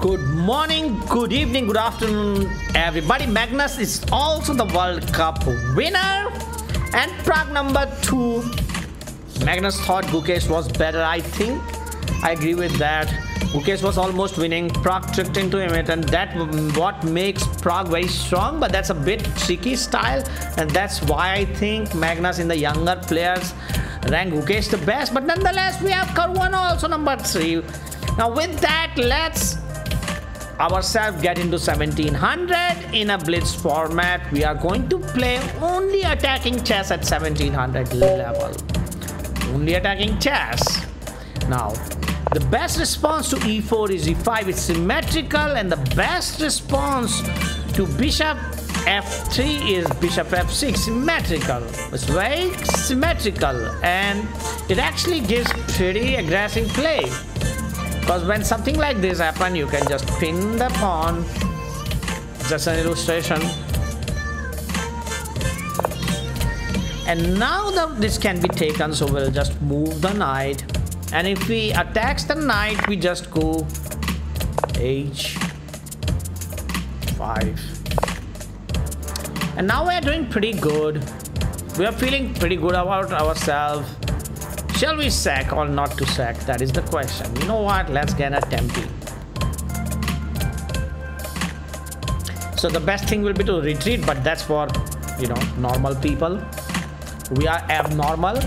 Good morning, good evening, good afternoon, everybody. Magnus is also the World Cup winner. And Prague number 2. Magnus thought Gukesh was better, I think. I agree with that. Gukesh was almost winning. Prague tricked into him, and that's what makes Prague very strong. But that's a bit tricky style, and that's why I think Magnus in the younger players rank Gukesh the best. But nonetheless, we have Karwan also number 3. Now with that, let's ourselves get into 1700 in a blitz format. We are going to play only attacking chess at 1700 level. Only attacking chess. Now the best response to e4 is e5. It's symmetrical, and the best response to bishop f3 is bishop f6. Symmetrical. It's very symmetrical, and it actually gives pretty aggressive play. Because when something like this happens, you can just pin the pawn. Just an illustration. And now this can be taken, so we'll just move the knight. And if we attacks the knight, we just go h5. And now we are doing pretty good. We are feeling pretty good about ourselves. Shall we sack or not to sack? That is the question. You know what? Let's get a tempi. So the best thing will be to retreat, but that's for, you know, normal people. We are abnormal.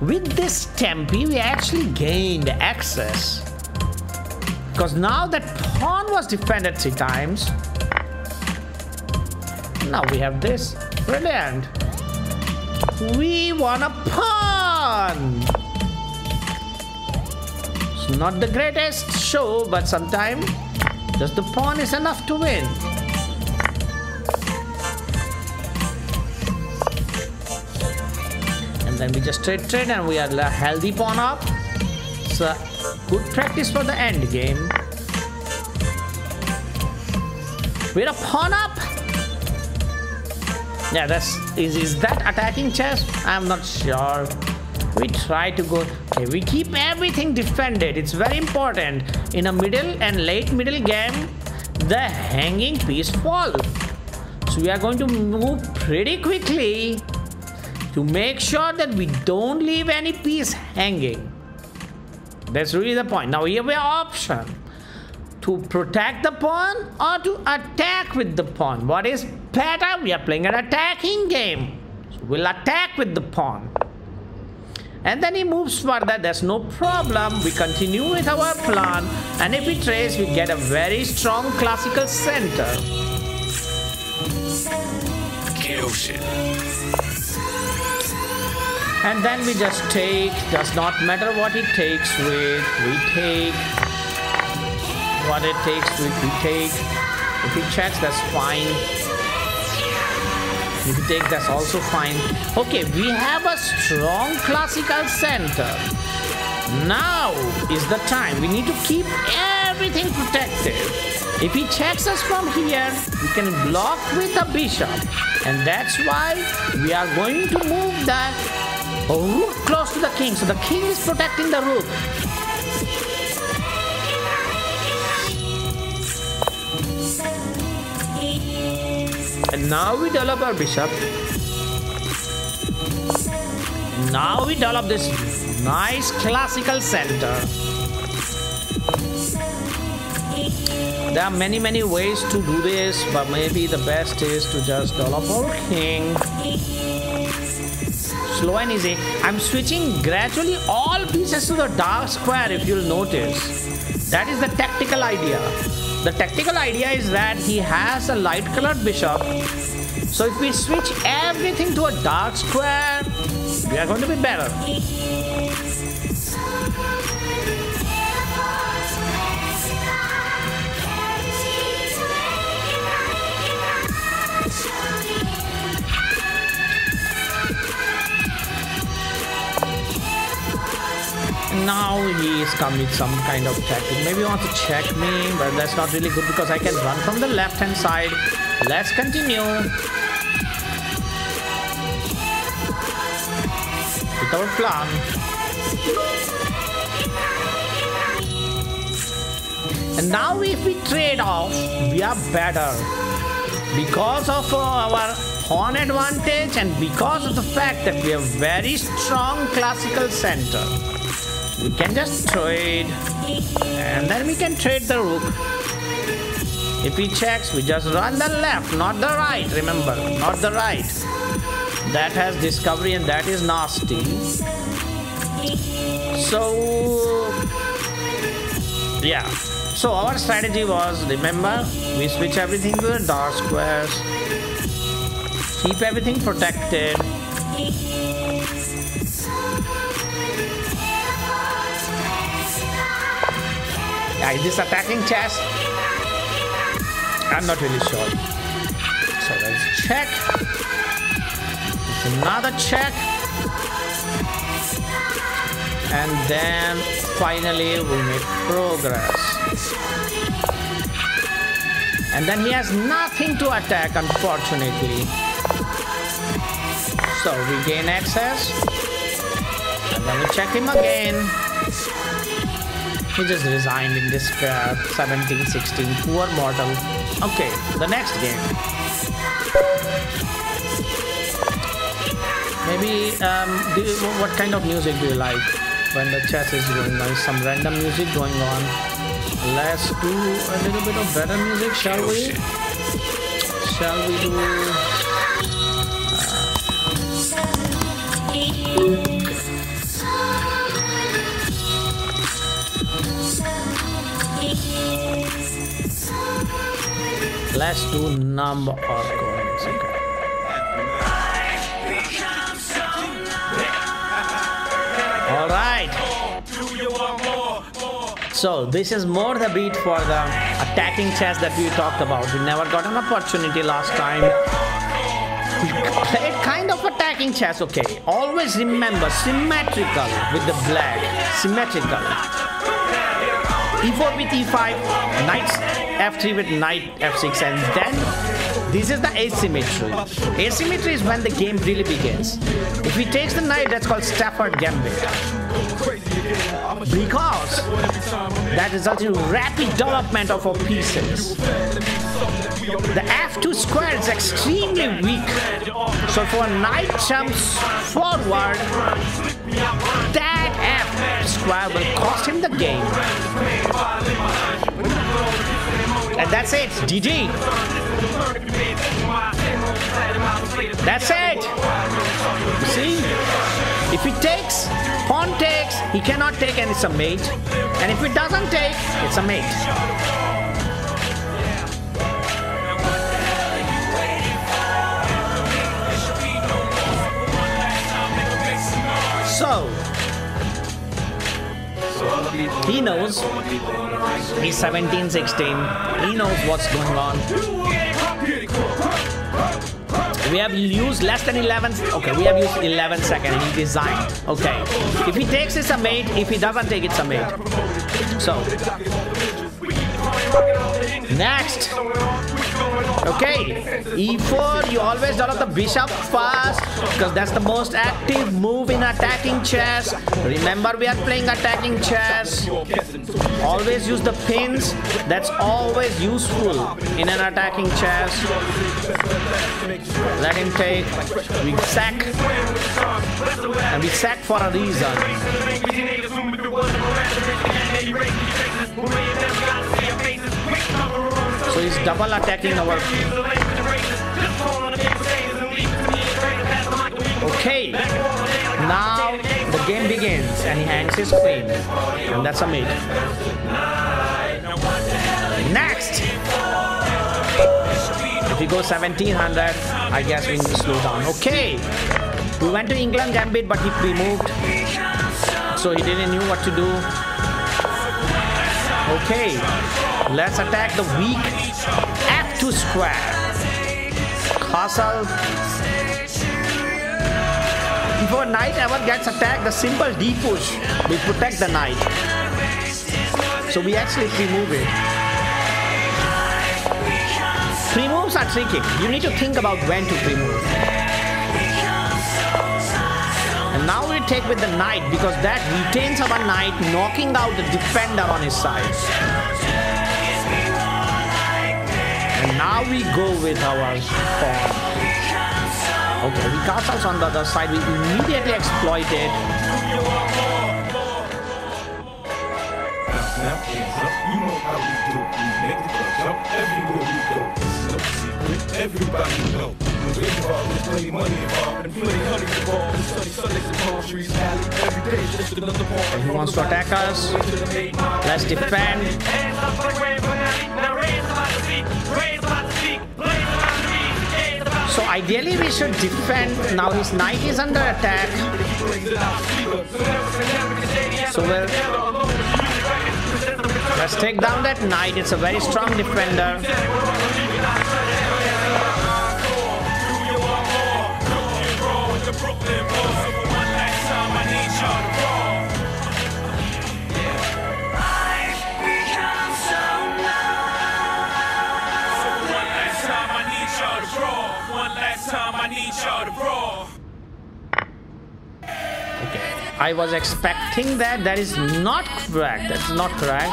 With this tempi, we actually gained access. Because now that pawn was defended 3 times. Now we have this. Brilliant. We won a pawn. Not the greatest show, but sometimes just the pawn is enough to win. And then we just trade, and we are a healthy pawn up. So good practice for the end game. We're a pawn up. Yeah, is that attacking chess? I'm not sure. We try to go. Okay, we keep everything defended. It's very important. In a middle and late middle game, the hanging piece falls. So we are going to move pretty quickly to make sure that we don't leave any piece hanging. That's really the point. Now here we have option to protect the pawn or to attack with the pawn. What is better? We are playing an attacking game. So we'll attack with the pawn. And then he moves further, there's no problem. We continue with our plan, and if we trace, we get a very strong classical center. And then we just take, does not matter what it takes with, we take. What it takes with, we take. If he checks, that's fine. If you take, that's also fine. Okay, we have a strong classical center. Now is the time. We need to keep everything protected. If he checks us from here, we can block with a bishop. And that's why we are going to move that rook close to the king. So the king is protecting the rook. And now we develop our bishop. Now we develop this nice classical center. There are many ways to do this, but maybe the best is to just develop our king. Slow and easy. I'm switching gradually all pieces to the dark square, if you'll notice. That is the tactical idea. The tactical idea is that he has a light colored bishop. So if we switch everything to a dark square, we are going to be better. Now he is come with some kind of tactic. Maybe he wants to check me, but that's not really good because I can run from the left hand side. Let's continue with our plan. And now if we trade off, we are better. Because of our pawn advantage and because of the fact that we have very strong classical center. We can just trade and then we can trade the rook. If he checks, we just run the left, not the right. Remember, not the right. That has discovery and that is nasty. So, yeah. So our strategy was, remember, we switch everything to the dark squares. Keep everything protected. Is this attacking chess? I'm not really sure. So let's check. It's another check. And then finally we make progress. And then he has nothing to attack, unfortunately. So we gain access. And then we check him again. He just resigned in despair. 17-16. Poor mortal. Okay, the next game. Maybe, what kind of music do you like when the chess is going on? Some random music going on. Let's do a little bit of better music, shall we? Shall we do... Let's do number or coins. Okay. All right. So this is more the beat for the attacking chess that we talked about. We never got an opportunity last time. We played kind of attacking chess. Okay. Always remember symmetrical with the black. Symmetrical. E4 with E5. Knight F3 with knight F6, and then this is the asymmetry. Asymmetry is when the game really begins. If he takes the knight, that's called Stafford Gambit. Because that results in rapid development of our pieces. The F2 square is extremely weak. So if a knight jumps forward, that F square will cost him the game. And that's it. GG. That's it. You see? If he takes, pawn takes, he cannot take and it's a mate. And if he doesn't take, it's a mate. So, he knows he's 17-16. He knows what's going on. We have used less than 11. Okay, we have used 11 seconds. He designed. Okay, if he takes, it's a mate. If he doesn't take, it's a mate. So, next. Okay, E4, you always develop the bishop first because that's the most active move in attacking chess. Remember, we are playing attacking chess. Always use the pins. That's always useful in an attacking chess. Let him take. We sack. And we sack for a reason. So he's double attacking our... Okay, now the game begins and he hangs his queen. And that's a mate. Next! If we go 1700, I guess we need to slow down. Okay, we went to England Gambit, but he pre-moved. So he didn't know what to do. Okay, let's attack the weak F2 square. Castle. Before knight ever gets attacked, the simple D push will protect the knight. So we actually pre-move it. Pre-moves are tricky. You need to think about when to pre-move. And now we take with the knight because that retains our knight, knocking out the defender on his side. Now we go with our pawn. Okay, we castles on the other side. We immediately exploit it. Everybody know. Plenty money involved and plenty honey involved. Sunday palm trees, every day just another pawn. He wants to attack us. Let's defend. So ideally we should defend. Now his knight is under attack. So let's take down that knight. It's a very strong defender. Okay, I was expecting that. That is not correct. That's not correct.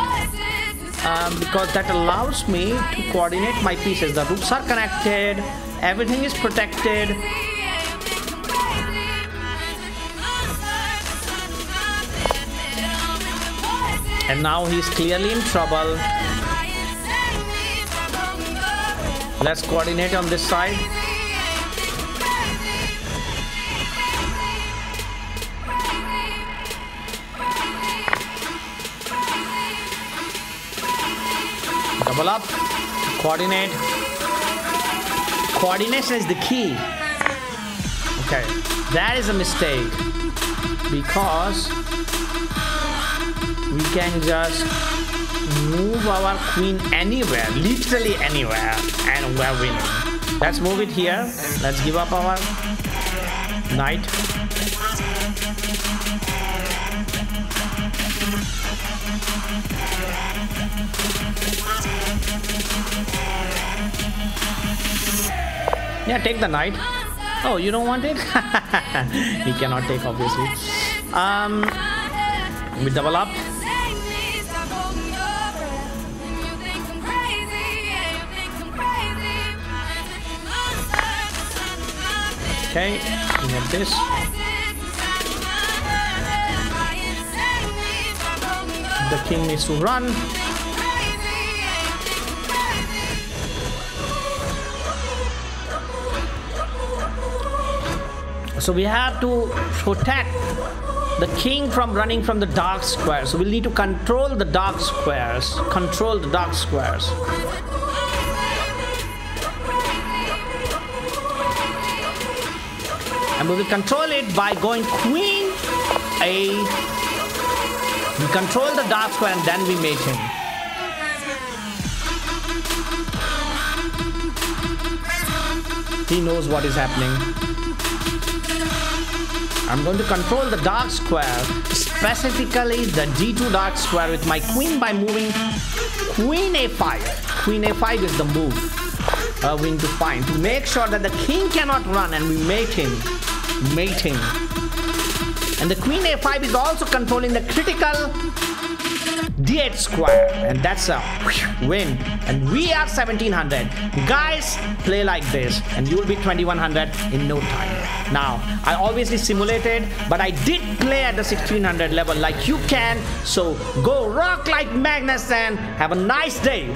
Because that allows me to coordinate my pieces. The rooks are connected. Everything is protected. And now he's clearly in trouble. Let's coordinate on this side. Double up. Coordinate. Coordination is the key. Okay, that is a mistake. Because we can just move our queen anywhere, literally anywhere, and we're winning. Let's move it here. Let's give up our knight. Yeah, take the knight. Oh, you don't want it? He cannot take, obviously. We double up. Okay, we have this. The king needs to run. So we have to protect the king from running from the dark squares. So we'll need to control the dark squares. Control the dark squares. And we will control it by going queen A. We control the dark square and then we mate him. He knows what is happening. I'm going to control the dark square, specifically the D2 dark square with my queen by moving queen A5. Queen A5 is the move we need to find to make sure that the king cannot run and we mate him. Mating. And the queen A5 is also controlling the critical D8 square, and that's a win. And we are 1700. Guys, play like this and you will be 2100 in no time. Now, I obviously simulated, but I did play at the 1600 level like you can. So go rock like Magnus and have a nice day.